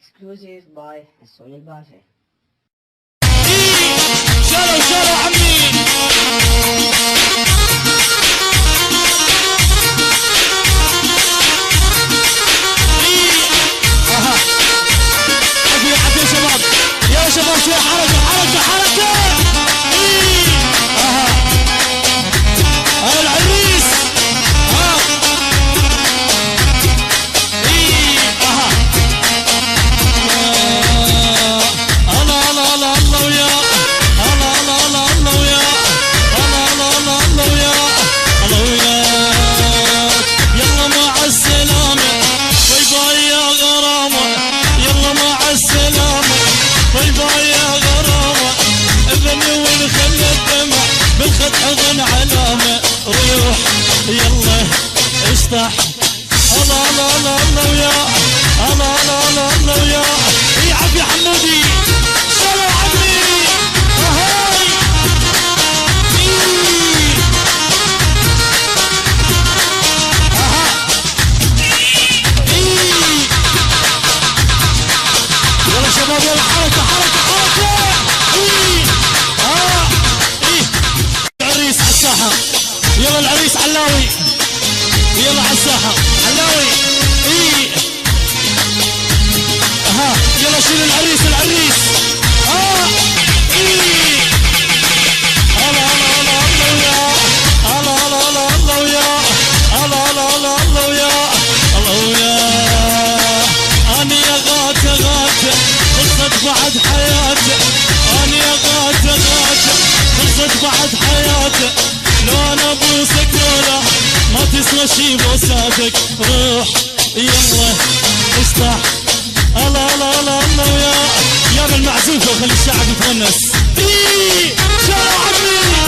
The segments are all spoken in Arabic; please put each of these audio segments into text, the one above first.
exclusive by Sony Baje. شالوا عمين عافية شباب يا شباب شوي حركة العريس بالخد حضن علامة روح يلا اشطح الله الله الله الله ويا الله الله الله الله ويا يا عبي حمودي شالوا عمي هاي يلا شباب يلا حركة يلا العريس علاوي يلا على الساحة علاوي يلا شيل العريس الله ويا أنا يا غاتة خلصت بعد حياتي أنا يا غاتة خلصت بعد حياتي لو انا بوسك لولا ما تسوى شي بوساتك روح يلا اشطح الله الله الله الله يا بالمعزوفه وخلي الشعب يتونس شالوا عمي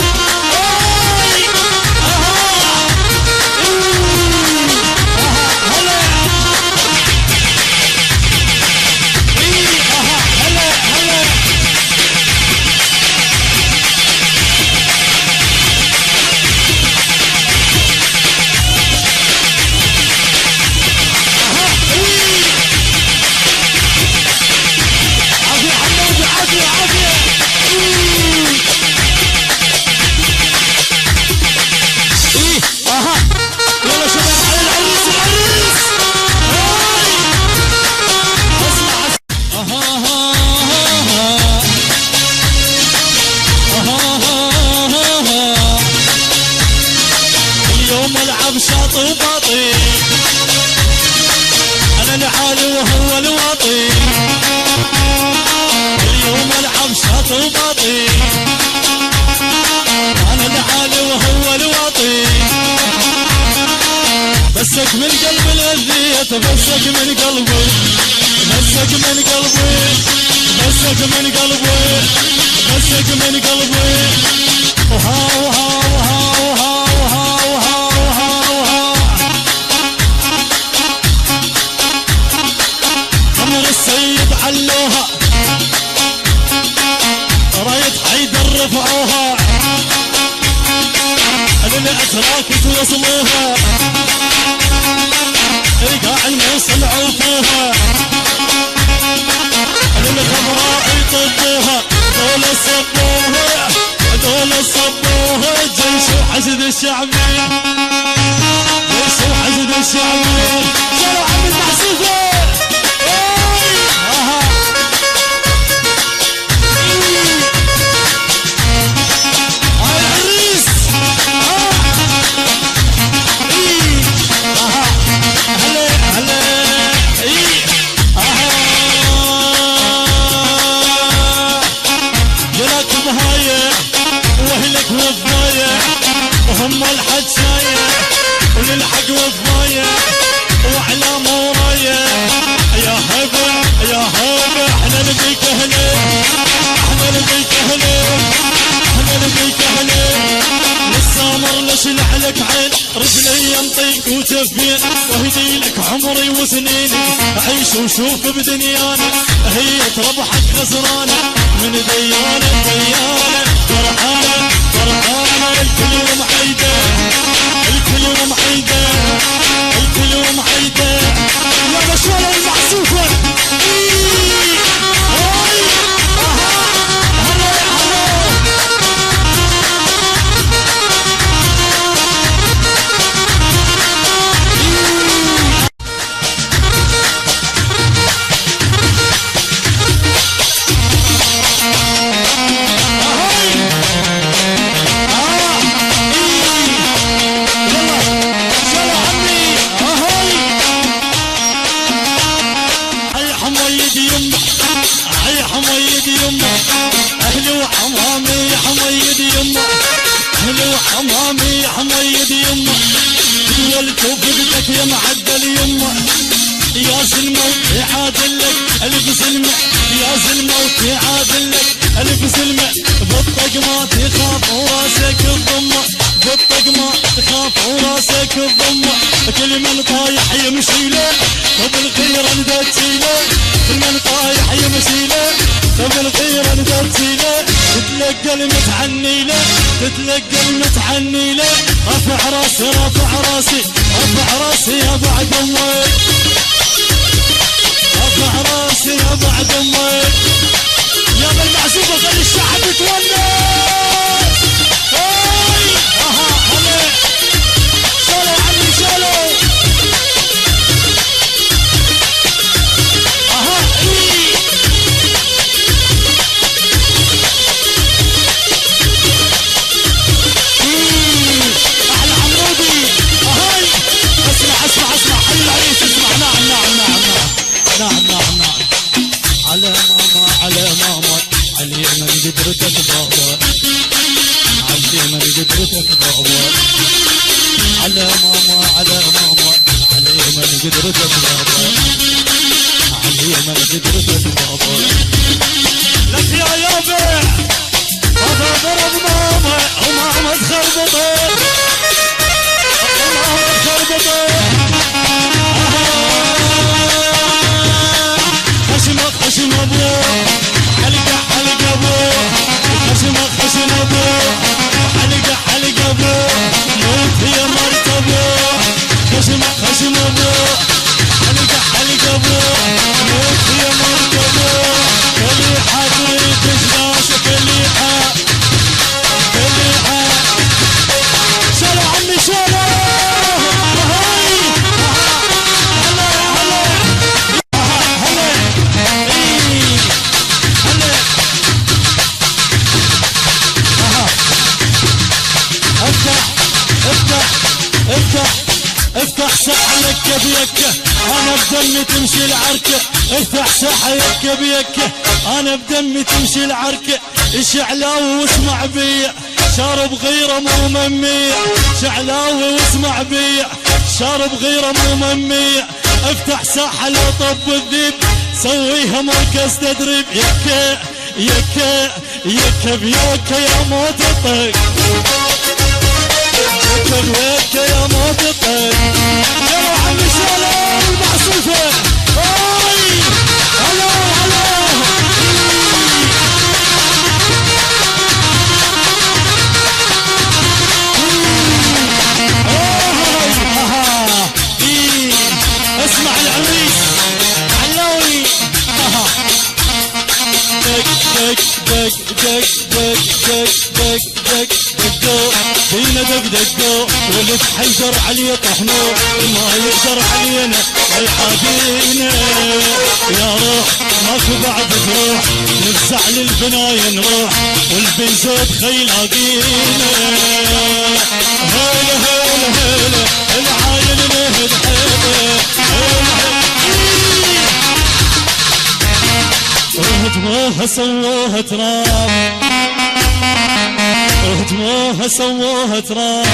شاطي وباطي انا لحالي وهو الواطي اليوم العب شاطي وباطي انا لحالي وهو الواطي بسك من قلبي الاذية بسك من قلبي بسك من قلبي بسك من قلبي بسك من قلبي وها وها وها وها وها السيد علوها راية حيدر رفعوها للأتراك توصلوها رقاع الموصل عوفوها للخضراء يطبوها دول صبوها جيش وحشد الشعبي جيش وحشد الشعبي شالوا عم المحسوفة وهم الحد شايع وللحق وفايع واعلام ورايع يا هبه احنا نبيك هنا احنا نبيك للسامر لشل عليك عين رجلي ينطيك وجفين واهدي لك عمري وسنيني اعيش وشوف بدنيانا هي تربحك خسرانه من ديانه فرحانه الكل يوم عيده الكل يوم عيده يا مشوار المعزوفه يعادل لك الف سلمة بالطقمات يخاف وراسك الضمة بالطقمة تخاف وراسك الضمة كل من طايح يمشي له وبالغيرة ندتي له كل من طايح يمشي له وبالغيرة ندتي له تتلقى المتعني له تتلقى المتعني له رفع راسي رفع راسي رفع راسي يا بعد امي رفع راسي يا بعد امي يا بالمعزوبة خلي الشعب يتونس قدرتك بابا علي من قدرتك بابا على ماما على ماما علي من قدرتك بابا علي من قدرتك بابا لك يا يابا بابا ضرب ماما وماما تخربطه وماما تخربطه خشمك خشم ابوه حلقة حلقة ابوه خشمك خشم ابوه حلقة حلقة ابوه موت هي مرت ابوه خشمك خشم ابوه حلقة حلقة ابوه موت هي مرت ابوه كليحة تريد تجلاس كليحة كليحة شالو عمي شالو افتح ساحة يكة بيكة انا بدمي تمشي العركة افتح ساحة يكة بيكة انا بدمي تمشي العركة شعلاوي واسمع بيا شارب غيره مو ممية شعلاوي واسمع بيا شارب غيره مو ممية افتح ساحة لو طب الذيب سويها مركز تدريب يكة يكة يكة بيكة يا موت الطق كبويك يا موططك يا عم سلام المعصوفة اي هلا هلا اسمع العريس علاوي دق دق دق دق دق دق دق دق فينا دق دقو ولد حيدر علي طحنو ما يقدر علينا ويحاكينا يا روح ماكو بعد تروح نفزع للبناية نروح والبنزود خيلاقينا هلا هلا هلا العاين نهد حيله اهتموها سووها تراب اهتموها سووها تراب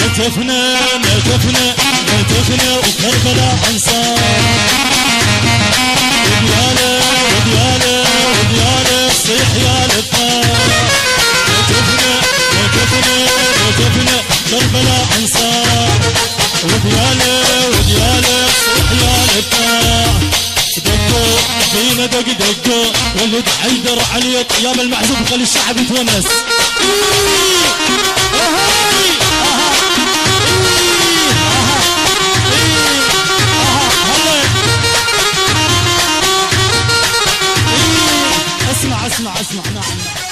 نتفنا نتفنا نتفنا وكربلاء انصار ودياله ودياله ودياله صيح يا للطار نتفنا نتفنا نتفنا كربلاء انصار ودياله ودياله صيح يا للطار دقوا فينا دق دقوا ولد حيدر علي طياب المحزوب خلي الشعب يتونس اسمع اسمع اسمع نعم